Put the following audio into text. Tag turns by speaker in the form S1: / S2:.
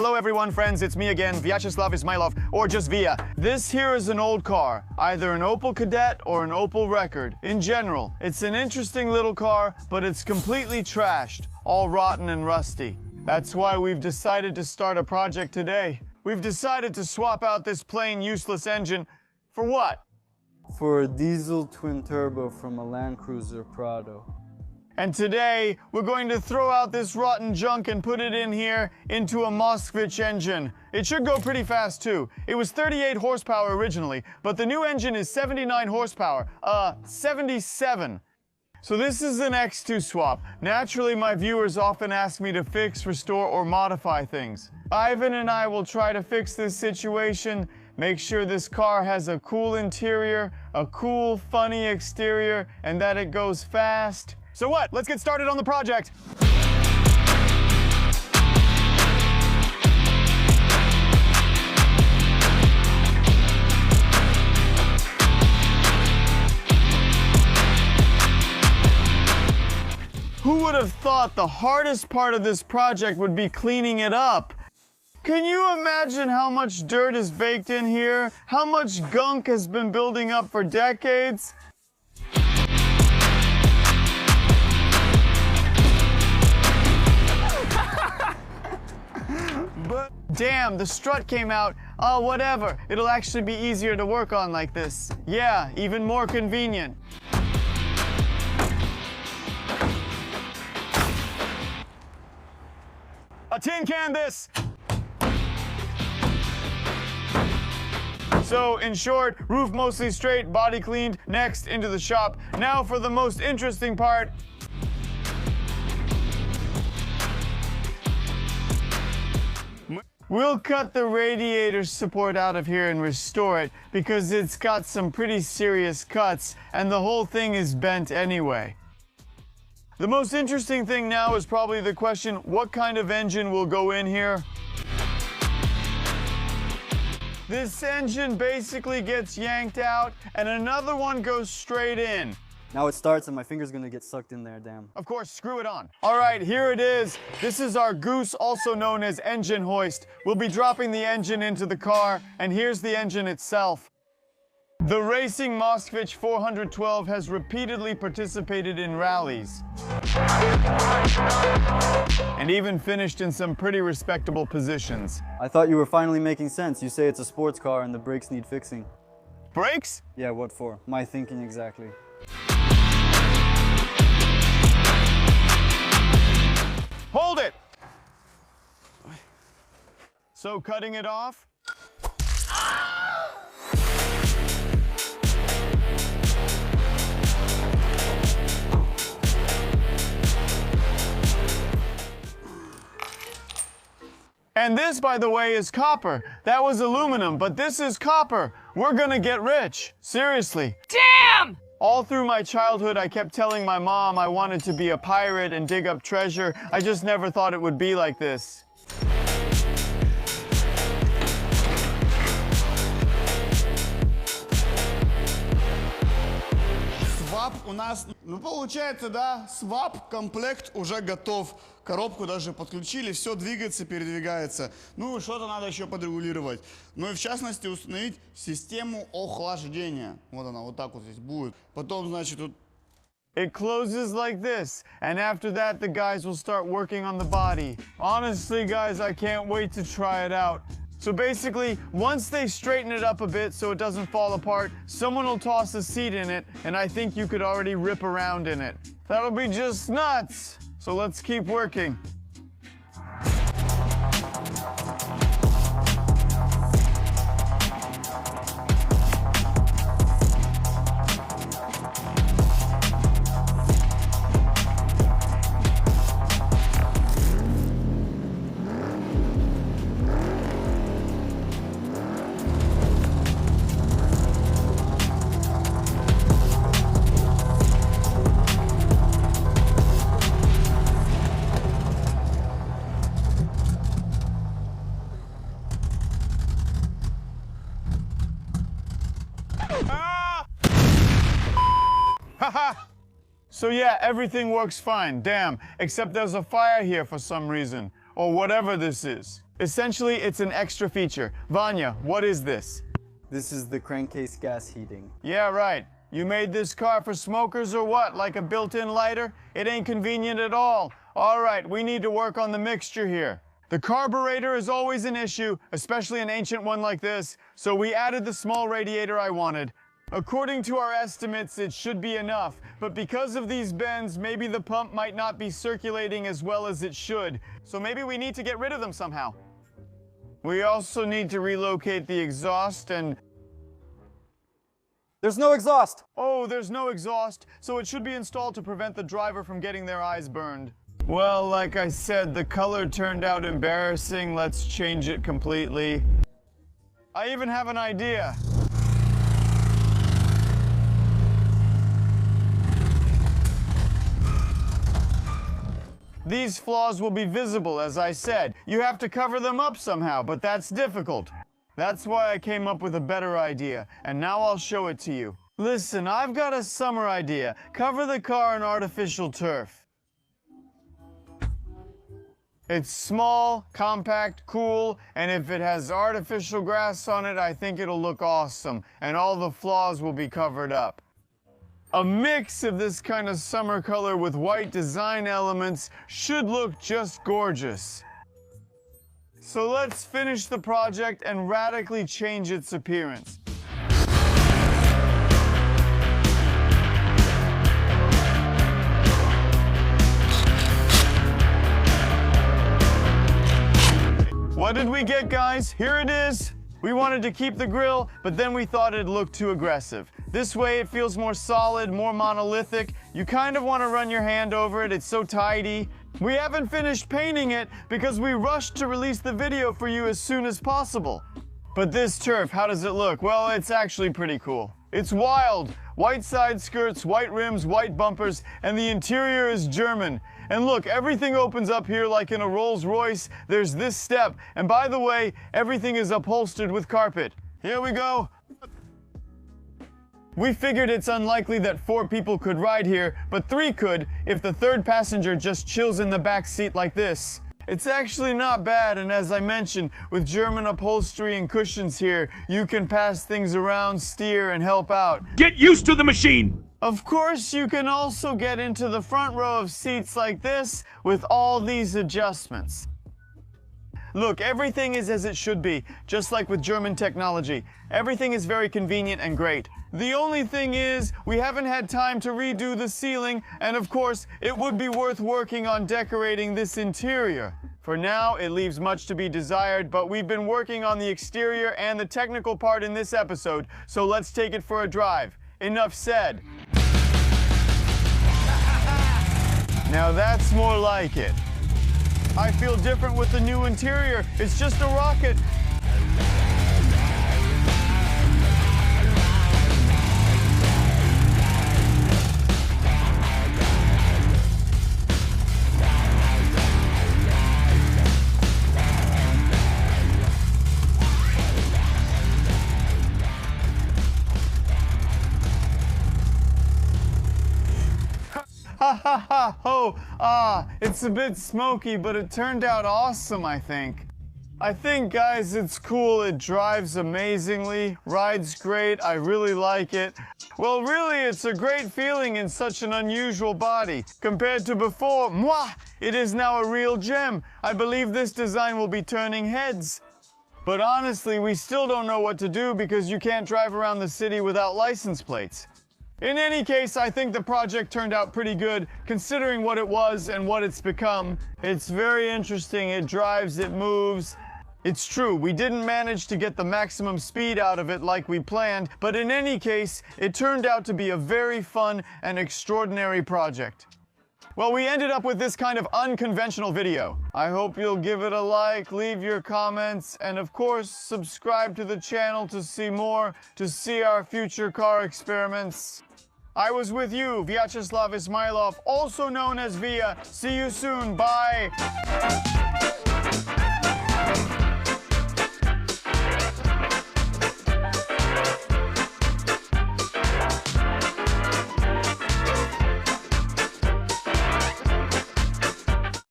S1: Hello everyone, friends, it's me again, Vyacheslav Ismailov, or just Via. This here is an old car, either an Opel Kadett or an Opel Rekord. In general, it's an interesting little car, but it's completely trashed, all rotten and rusty. That's why we've decided to start a project today. We've decided to swap out this plain useless engine for what?
S2: For a diesel twin turbo from a Land Cruiser Prado.
S1: And today, we're going to throw out this rotten junk and put it in here into a Moskvich engine. It should go pretty fast too. It was 38 horsepower originally, but the new engine is 79 horsepower. 77. So this is an X2 swap. Naturally, my viewers often ask me to fix, restore, or modify things. Ivan and I will try to fix this situation, make sure this car has a cool interior, a cool, funny exterior, and that it goes fast. So what? Let's get started on the project. Who would have thought the hardest part of this project would be cleaning it up? Can you imagine how much dirt is baked in here? How much gunk has been building up for decades? But damn, the strut came out. Oh, whatever. It'll actually be easier to work on like this. Yeah, even more convenient. A tin can this! So, in short, roof mostly straight, body cleaned, next into the shop. Now for the most interesting part. We'll cut the radiator support out of here and restore it because it's got some pretty serious cuts and the whole thing is bent anyway. The most interesting thing now is probably the question, what kind of engine will go in here? This engine basically gets yanked out and another one goes straight in.
S2: Now it starts and my finger's gonna get sucked in there, damn.
S1: Of course, screw it on. All right, here it is. This is our goose, also known as engine hoist. We'll be dropping the engine into the car, and here's the engine itself. The racing Moskvich 412 has repeatedly participated in rallies. And even finished in some pretty respectable positions.
S2: I thought you were finally making sense. You say it's a sports car and the brakes need fixing.
S1: Brakes?
S2: Yeah, what for? My thinking exactly.
S1: Hold it! So cutting it off? And this, by the way, is copper. That was aluminum, but this is copper. We're gonna get rich. Seriously.
S3: Damn!
S1: All through my childhood, I kept telling my mom I wanted to be a pirate and dig up treasure. I just never thought it would be like this.
S4: Свап у нас, получается, да, свап, комплект уже готов. Коробку даже подключили, все двигается, передвигается. Ну, что-то надо еще подрегулировать. Ну и в частности установить систему охлаждения. Вот она, вот так вот здесь будет. Потом, значит, тут...
S1: It closes like this, and after that, the guys will start working on the body. Honestly, guys, I can't wait to try it out. So basically, once they straighten it up a bit so it doesn't fall apart, someone will toss a seat in it, and I think you could already rip around in it. That'll be just nuts! So let's keep working. Haha! So yeah, everything works fine, damn, except there's a fire here for some reason, or whatever this is. Essentially, it's an extra feature. Vanya, what is this?
S2: This is the crankcase gas heating.
S1: Yeah, right. You made this car for smokers or what? Like a built-in lighter? It ain't convenient at all. All right, we need to work on the mixture here. The carburetor is always an issue, especially an ancient one like this, so we added the small radiator I wanted. According to our estimates, it should be enough, but because of these bends, maybe the pump might not be circulating as well as it should, so maybe we need to get rid of them somehow. We also need to relocate the exhaust and...
S2: There's no exhaust!
S1: Oh, there's no exhaust, so it should be installed to prevent the driver from getting their eyes burned. Well, like I said, the color turned out embarrassing. Let's change it completely. I even have an idea. These flaws will be visible, as I said. You have to cover them up somehow, but that's difficult. That's why I came up with a better idea, and now I'll show it to you. Listen, I've got a summer idea. Cover the car in artificial turf. It's small, compact, cool, and if it has artificial grass on it, I think it'll look awesome, and all the flaws will be covered up. A mix of this kind of summer color with white design elements should look just gorgeous. So let's finish the project and radically change its appearance. What did we get, guys? Here it is. We wanted to keep the grill, but then we thought it'd look too aggressive. This way it feels more solid, more monolithic. You kind of want to run your hand over it, it's so tidy. We haven't finished painting it because we rushed to release the video for you as soon as possible. But this turf, how does it look? Well, it's actually pretty cool. It's wild. White side skirts, white rims, white bumpers, and the interior is German. And look, everything opens up here like in a Rolls Royce. There's this step. And by the way, everything is upholstered with carpet. Here we go. We figured it's unlikely that 4 people could ride here, but 3 could if the third passenger just chills in the back seat like this. It's actually not bad, and as I mentioned, with German upholstery and cushions here, you can pass things around, steer, and help out.
S3: Get used to the machine!
S1: Of course, you can also get into the front row of seats like this with all these adjustments. Look, everything is as it should be, just like with German technology. Everything is very convenient and great. The only thing is, we haven't had time to redo the ceiling, and of course, it would be worth working on decorating this interior. For now, it leaves much to be desired, but we've been working on the exterior and the technical part in this episode, so let's take it for a drive. Enough said. Now that's more like it. I feel different with the new interior. It's just a rocket. Ha ha ha ho! It's a bit smoky, but it turned out awesome, I think. I think, guys, it's cool. It drives amazingly, rides great. I really like it. Well, really, it's a great feeling in such an unusual body. Compared to before, it is now a real gem. I believe this design will be turning heads. But honestly, we still don't know what to do because you can't drive around the city without license plates. In any case, I think the project turned out pretty good, considering what it was and what it's become. It's very interesting. It drives, it moves. It's true, we didn't manage to get the maximum speed out of it like we planned, but in any case, it turned out to be a very fun and extraordinary project. Well, we ended up with this kind of unconventional video. I hope you'll give it a like, leave your comments, and of course, subscribe to the channel to see more, to see our future car experiments. I was with you, Vyacheslav Ismailov, also known as Via. See you soon, bye!